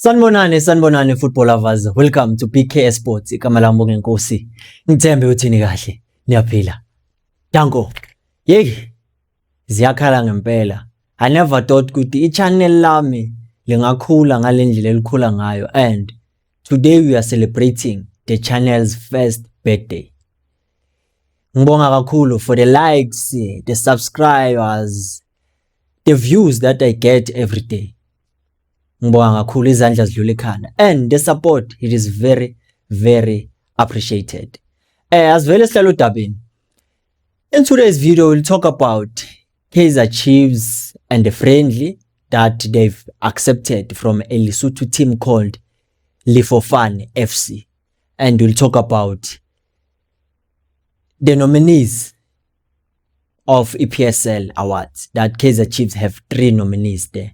Sanibonani football lovers. Welcome to PK Sports. Igama lami Ngenkosi. Ngithembe uthini kahle. Niyaphila. Danko. Ziyakhala ngempela. I never thought ukuthi i-channel lami lingakhula ngalendlela elikhula ngayo, and today we are celebrating the channel's first birthday. Ngibonga kakhulu for the likes, the subscribers, the views that I get every day. Ngibonga kakhulu izandla zidlula ekhanda, and the support, it is very appreciated. Asivele sihlala udabeni. In today's video we'll talk about Kaizer Chiefs and the friendly that they've accepted from a Lesotho team called Lefofane FC, and we'll talk about the nominees of EPSL awards. That Kaizer Chiefs have 3 nominees there.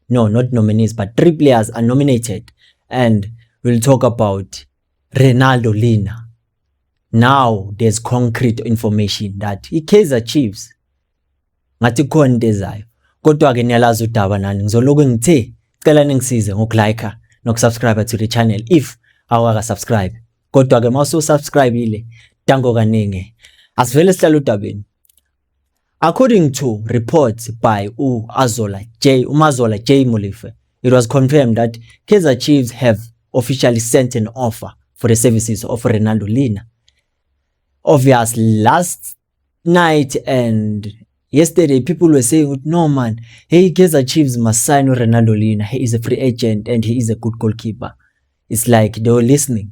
No, not nominees, but 3 players are nominated, and we'll talk about Ronaldo Lina. Now there's concrete information that Kaizer Chiefs ngathi khona into ezayo, kodwa ke niyalazi udaba nani ngizoloku ngithe cela ningisize ngokulike nokusubscribe to the channel if awaka subscribe. Kodwa ke mawusu subscribe ile danko kaningi. Asivele sihlala udabeni. According to reports by Umazola J Molefe, it was confirmed that Kaizer Chiefs have officially sent an offer for the services of Ronaldo Lina. Obviously, last night and yesterday, people were saying, no man, hey, Kaizer Chiefs must sign Ronaldo Lina. He is a free agent and he is a good goalkeeper. It's like they were listening.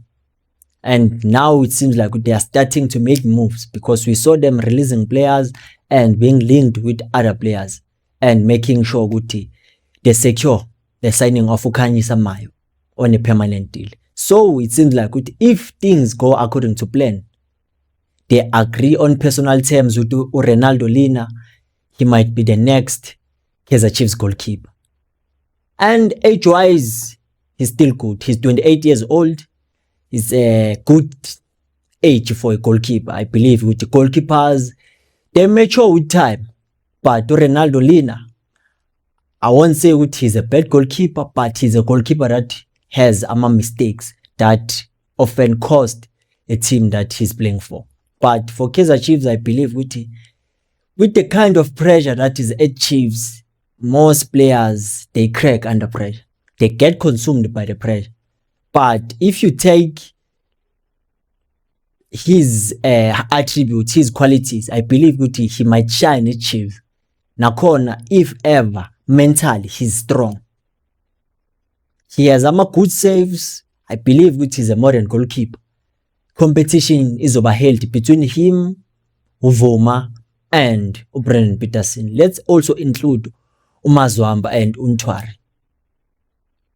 And now it seems like they are starting to make moves, because we saw them releasing players and being linked with other players and making sure they secure the signing of Khanyisa Mayo on a permanent deal. So it seems like if things go according to plan, they agree on personal terms with Ronaldo Lina, he might be the next Kaizer Chiefs goalkeeper. And age-wise, he's still good. He's 28 years old. It's a good age for a goalkeeper. I believe with the goalkeepers, they mature with time. But Ronaldo Lina, I won't say he's a bad goalkeeper, but he's a goalkeeper that has mistakes that often cost a team that he's playing for. But for Kaizer Chiefs, I believe with the kind of pressure that is at Chiefs, most players, they crack under pressure. They get consumed by the pressure. But if you take his attributes, his qualities, I believe he might shine at Chiefs. Nakona, if ever, mentally, he's strong. He has good saves. I believe he's a modern goalkeeper. Competition is overheld between him, Uvoma, and Brendan Peterson. Let's also include Umazwamba and Untwari.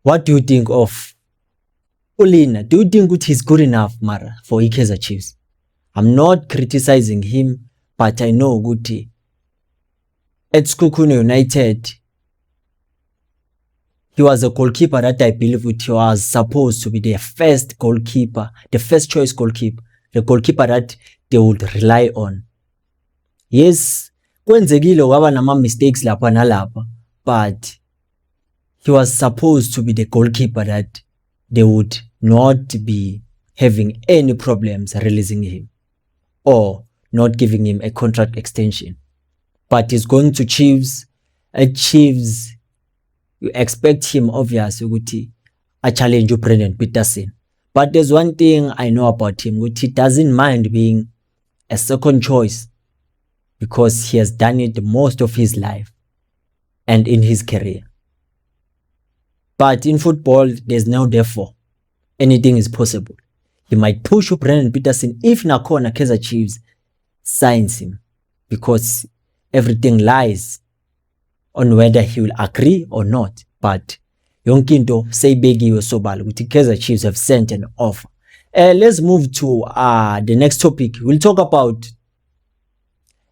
What do you think of Lina? Do you think he's good enough, Mara, for Kaizer Chiefs? I'm not criticizing him, but I know at Sekhukhune United, he was a goalkeeper that I believe he was supposed to be the first goalkeeper, the first choice goalkeeper, the goalkeeper that they would rely on. Yes, kwenzekile waba nama mistakes lapha nalapha, but he was supposed to be the goalkeeper that they would not be having any problems releasing him or not giving him a contract extension. But he's going to Chiefs. At Chiefs, you expect him obviously a challenge you Brendan Peterson. But there's one thing I know about him, he doesn't mind being a second choice, because he has done it most of his life and in his career. But in football, there's no therefore. Anything is possible. He might push Brendan Peterson if Nakona Kaizer Chiefs signs him, because everything lies on whether he will agree or not. But yonkinto seyibekiwe sobala ukuthi Kaizer Chiefs have sent an offer. Let's move to the next topic. We'll talk about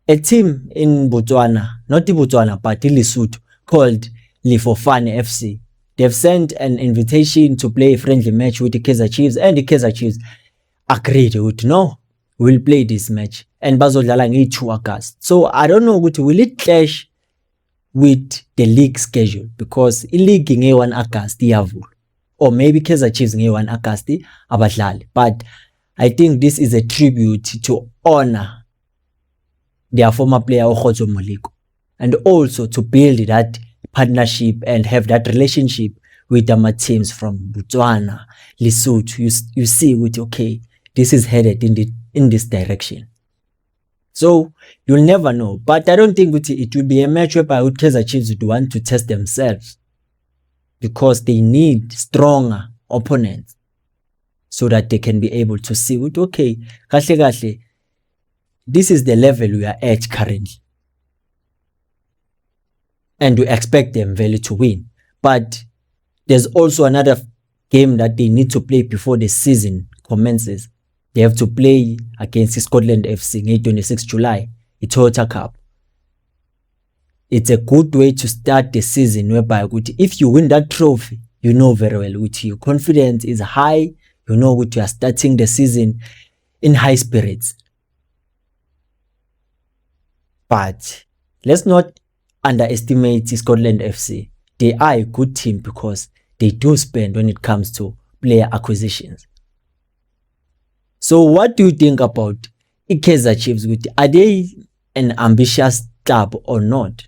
a team in Botswana, not in Botswana, but in Lesotho, called Lefofane FC. They've sent an invitation to play a friendly match with the Kaizer Chiefs, and the Kaizer Chiefs agreed with no, we'll play this match. And bazodlala nge-2 August. So I don't know will it clash with the league schedule, because i-league nge-1 August iyavula, or maybe Kaizer Chiefs nge-1 August abadlali, but I think this is a tribute to honor their former player uKgotso Moliko, and also to build that partnership and have that relationship with our teams from Botswana, Lesotho. You see with, okay, this is headed in this direction. So you'll never know, but I don't think it will be a match whereby Kaizer Chiefs would want to test themselves, because they need stronger opponents so that they can be able to see with, okay, kahle, this is the level we are at currently, and we expect them really to win. But there's also another game that they need to play before the season commences. They have to play against Scotland FC on 26 July, the Toyota Cup. It's a good way to start the season, whereby if you win that trophy, you know very well with your confidence is high, you know what you are starting the season in high spirits. But let's not underestimate Scotland FC. They are a good team because they do spend when it comes to player acquisitions. So what do you think about Kaizer Chiefs? Are they an ambitious club or not?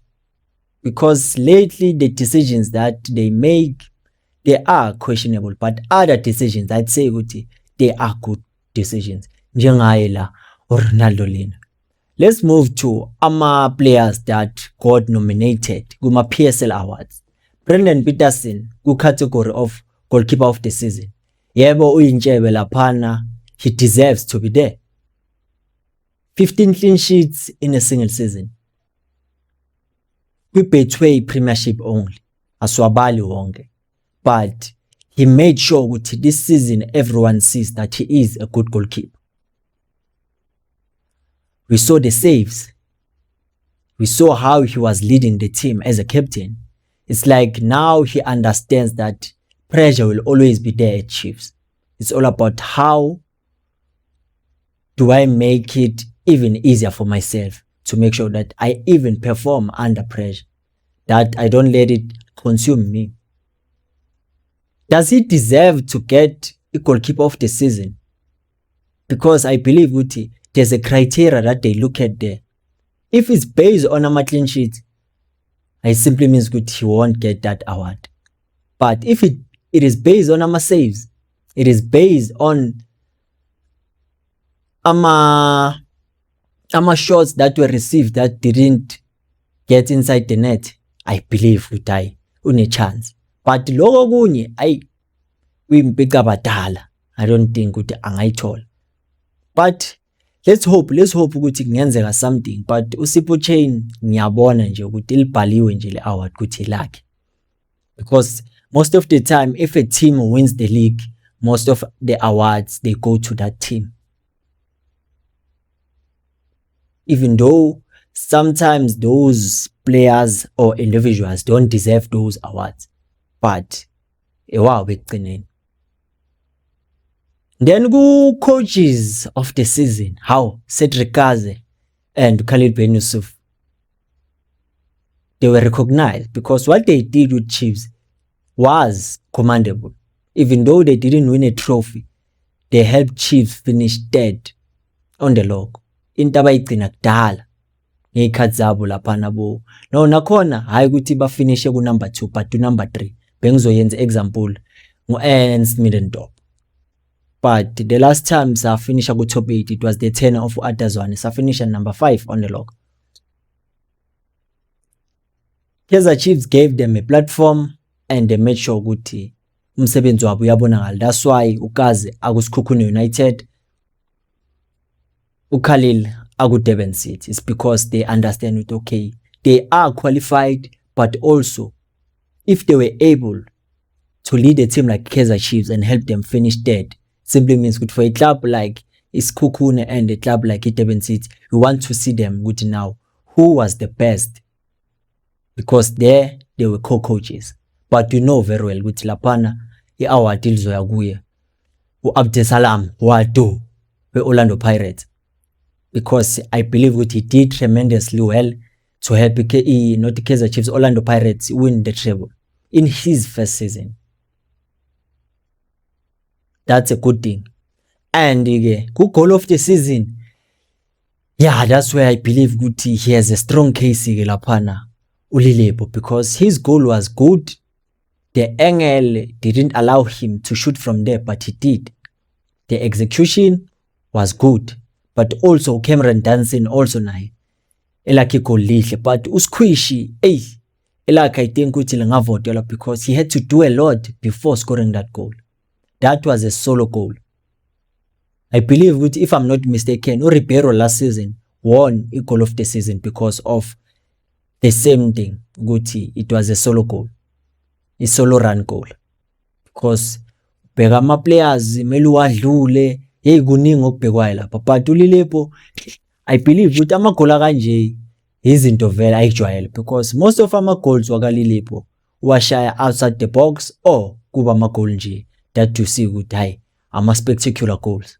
Because lately the decisions that they make, they are questionable, but other decisions, I'd say they are good decisions. Njengayela or Ronaldo Lina. Let's move to players that got nominated kuma PSL Awards. Brendan Peterson, category of goalkeeper of the season. Yebo uyintshebe laphana, he deserves to be there. 15 clean sheets in a single season. Betway Premiership only, aswabali wonke. But he made sure that this season everyone sees that he is a good goalkeeper. We saw the saves. We saw how he was leading the team as a captain. It's like now he understands that pressure will always be there at Chiefs. It's all about how do I make it even easier for myself to make sure that I even perform under pressure, that I don't let it consume me. Does he deserve to get a goalkeeper of the season? Because I believe there's a criteria that they look at there. If it's based on a clean sheet, it simply means he won't get that award. But if it is based on saves, it is based on shots that were received that didn't get inside the net, I believe une chance. But logo kunye wimpika badala, I don't think angayithola. But let's hope ukuthi kungenzeka something. But uSipho Chain ngiyabona nje ukuthi libhaliwe nje le award ukuthi lakhe, because most of the time if a team wins the league, most of the awards they go to that team. Even though sometimes those players or individuals don't deserve those awards, but wow, beqineni. Then go coaches of the season. How? Cedric Kaze and Khalid Ben Yusuf. They were recognized because what they did with Chiefs was commendable. Even though they didn't win a trophy, they helped Chiefs finish third on the log. Intaba igcina kudala ngekhathi zabo laphana bo. No nakhona hayi ukuthi bafinishe ku number 2 but to number 3. Bengizoyenza example ngo-Ernst Middendorp. But the last time I finished ku top 8, it was the tenor of Atazwane. So I finished at number 5 on the log. Kaizer Chiefs gave them a platform and they made sure ukuthi umsebenzi wabo uyabonakala. That's why uKaze akuSikhukhune United, uKhalil Durban City. It's because they understand it, okay, they are qualified, but also if they were able to lead a team like Kaizer Chiefs and help them finish third, simply means good for a club like Isikhukhune and a club like Durban City. We want to see them good now. Who was the best? Because there they were co-coaches. But you know very well with lapana i-award ilizoya kuye u-Abdesalam Wado we-Orlando Pirates, because I believe he did tremendously well to help not Kaizer Chiefs, Orlando Pirates win the treble in his first season. That's a good thing. And ke ku goal of the season, yeah, that's where I believe ukuthi he has a strong case ke laphana uLilebo, because his goal was good. The angle didn't allow him to shoot from there, but he did. The execution was good, but also Cameron Danson also naye elakhe goal lihle, but uSquishy elakhe I think ukuthi lingavotelwa because he had to do a lot before scoring that goal. That was a solo goal. I believe ukuthi, if I'm not mistaken, uRibeiro last season won a goal of the season because of the same thing, ukuthi it was a solo goal, a solo run goal, because bheka ama players mele wadlule kuningi okubhekwayo lapha, but uLilebo I believe ukuthi amagola kanje izinto vele ayijwayele, because most of ama goals wakaLilebo washaya outside the box or kuba ama goal nje that you see ukuthi hayi ama spectacular goals.